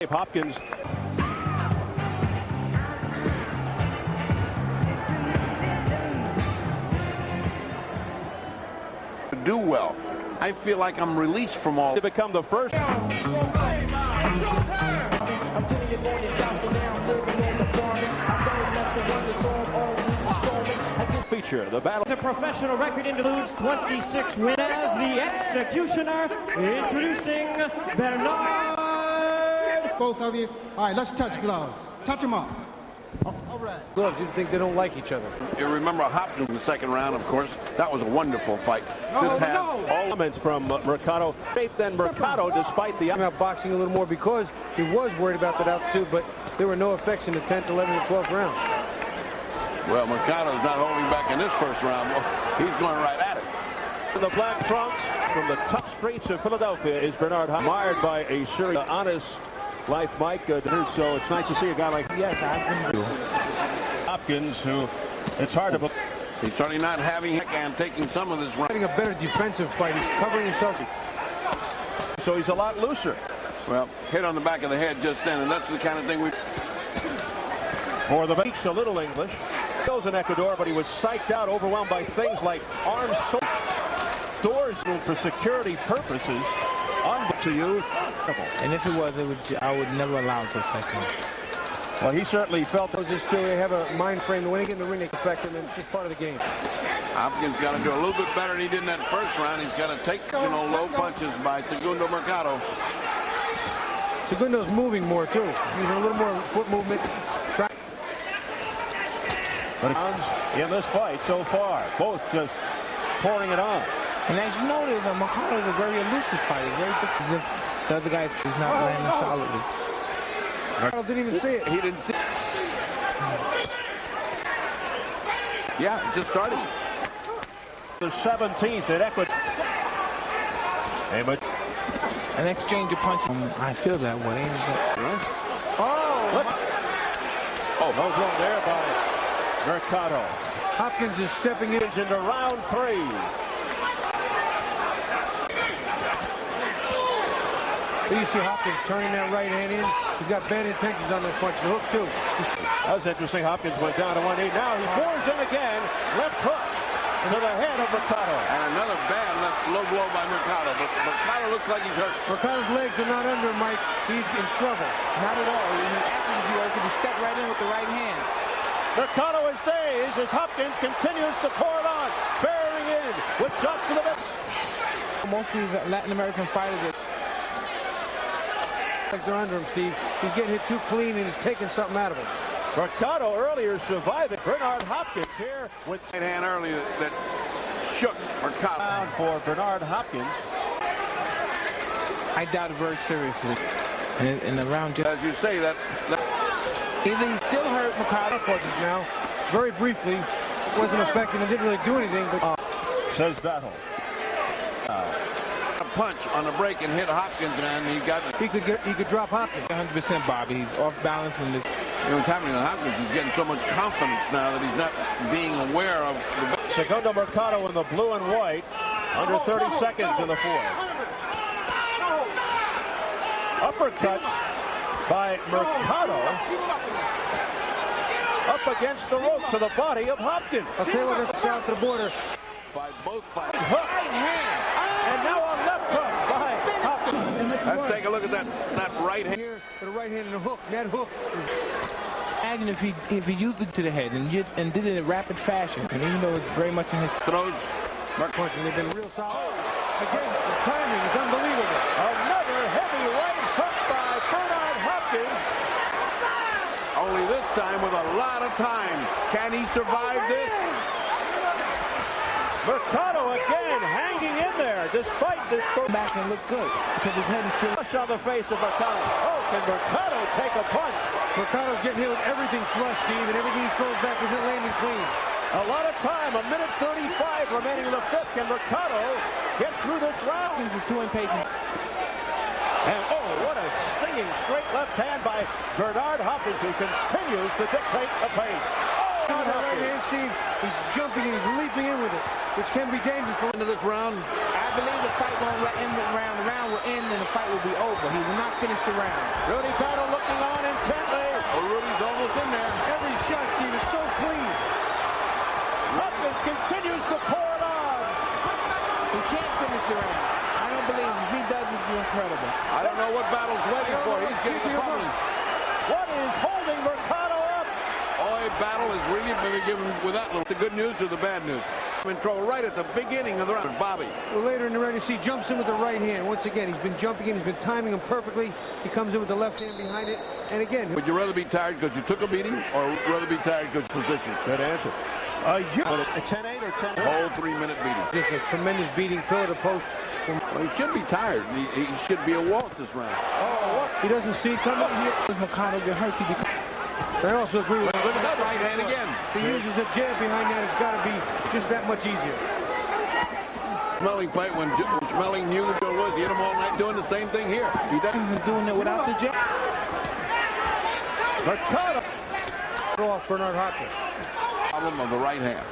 Hopkins. Do well. I feel like I'm released from all To become the first. Feature the battle. The professional record includes 26 wins. As the executioner, introducing Bernard. Both of you. All right, let's touch gloves. Touch them up. All right. Gloves, you think they don't like each other? You remember Hopkins in the second round, of course. That was a wonderful fight. No. All comments from Mercado. Then Mercado, despite the Out boxing a little more because he was worried about that altitude, but there were no effects in the 10th, 11th, and 12th rounds. Well, Mercado's not holding back in this first round. He's going right at it. in the black trunks from the tough streets of Philadelphia is Bernard Hopkins, admired by a series of honest life, Mike. So it's nice to see a guy like Hopkins, who it's hard to believe. He's certainly not having and taking some of this round. Having a better defensive fight. He's covering himself. So he's a lot looser. Well, hit on the back of the head just then, and that's the kind of thing we... For the speaks a little English. Goes in Ecuador, but he was psyched out, overwhelmed by things like armed doors for security purposes. On to you. And if it was, I would never allow it to affect him. Well, he certainly felt that. Just they have a mind frame. When they get in the ring, they affect him, and it's just part of the game. Hopkins got to do a little bit better than he did in that first round. He's got to take, low punches by Segundo Mercado. Segundo's moving more, too. Using a little more foot movement. But in this fight so far, both just pouring it on. And as you notice, Mercado is a very elusive fighter. Very different. The other guy is not landing solidly. Mercado didn't even see it. He didn't see it. Yeah, it just started. The 17th at Ecuador. An exchange of punches. I feel that way. Oh, no wrong there by Mercado. Hopkins is stepping in into round 3. You see Hopkins turning that right hand in. He's got bad intentions on that punch. The hook, too. That was interesting. Hopkins went down to 1 knee. Now he pours in again. Left hook to the head of Mercado. And another bad left low blow by Mercado. But Mercado looks like he's hurt. Mercado's legs are not under him, Mike. He's in trouble. Not at all. After the viewer, he step right in with the right hand. Mercado is dazed as Hopkins continues to pour it on. Bearing in with shots to the middle. Most of these Latin American fighters they're under him, Steve. He's getting hit too clean and he's taking something out of him. Mercado earlier survived it. Bernard Hopkins here with Right hand early that shook Mercado. down for Bernard Hopkins. I doubt it very seriously. In the round, As you say, that either he still hurt Mercado Punches now. Very briefly. Wasn't effective and didn't really do anything. But Says Battle. a punch on the break and hit Hopkins, and he could drop Hopkins. 100% Bobby. He's off balance in this. What's happening to Hopkins? He's getting so much confidence now that he's not being aware of the... Segundo Mercado in the blue and white. Under 30 seconds in the fourth. Uppercuts by Mercado. Up against the rope to the body of Hopkins. I'll tell you what, it's south to the border. By both fighters. Hook. And now a left hook by Hopkins. Let's take a look at that right hand. Here to the right hand and the hook. That hook. Imagine if he used it to the head and did it in rapid fashion, and even though it's very much in his Throws. Punching. They've been real solid. Again, the timing is unbelievable. Another heavy right hook by Bernard Hopkins. Only this time with a lot of time. Can he survive this? Mercado again hanging in there despite this. back and look good because his head is still. Flush on the face of Mercado. Oh, can Mercado take a punch? Mercado's getting hit with everything flush, Steve, and everything he throws back isn't landing clean. A lot of time, a minute 35 remaining in the fifth. Can Mercado get through this round? He's too impatient. And oh, what a stinging straight left hand by Bernard Hopkins, who continues to dictate the pace. Oh, On the right hand, Steve, he's jumping and he's leaping in with it, which can be dangerous for Into this round. I believe the fight won't end the round. The round will end and the fight will be over. He will not finish the round. Rudy Battle he's getting the public. What is holding Mercado up? Oh, a battle is really been given with that little. The good news or the bad news? In trouble right at the beginning of the round. Bobby. Well, later in the round, you see jumps in with the right hand. Once again, he's been jumping in. He's been timing him perfectly. He comes in with the left hand behind it. And again, would you rather be tired because you took a beating, or rather be tired because position? Good answer. A 10-8 or 10? Whole 3-minute beating. just a tremendous beating, pillar to post. Well, he should be tired. He should be a waltz this round. Oh, what? He doesn't see it coming here. Does Mercado get hurt? I also agree with Look at that right hand again. He uses a jab behind that. It's got to be just that much easier. Schmeling fight when Schmeling knew Joe was. He hit him all night doing the same thing here. He doesn't doing it without the jab. Mercado. Off Bernard Hopkins. Problem of the right hand.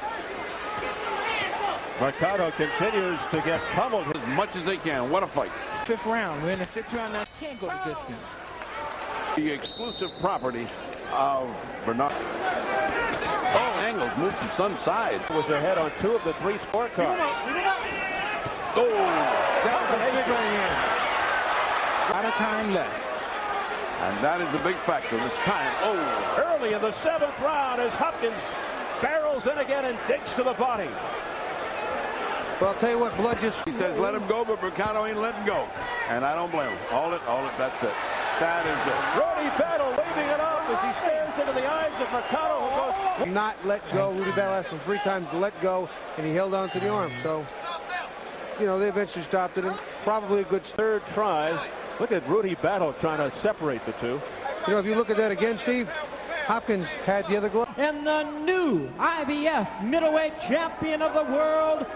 Mercado continues to get pummeled As much as they can. What a fight. Fifth round. We're in the sixth round now. Can't go the distance. The exclusive property of Bernard. Oh, Angles moved to some side. was ahead on 2 of the 3 scorecards. Oh, That was a big right hand. Out of time left. and that is the big factor this time. Oh, Early in the 7th round as Hopkins barrels in again and digs to the body. Well, I'll tell you what, Blood just... he says let him go, but Mercado ain't letting go. And I don't blame him. All it, that's it. That is it. Rudy Battle waving it off as he stares into the eyes of Mercado, who goes... Not let go. Rudy Battle asked him 3 times to let go, and he held on to the arm. So, you know, they eventually stopped it. And probably a good... 3rd tries. Look at Rudy Battle trying to separate the 2. You know, if you look at that again, Steve, Hopkins had the other glove. And the new IBF middleweight champion of the world,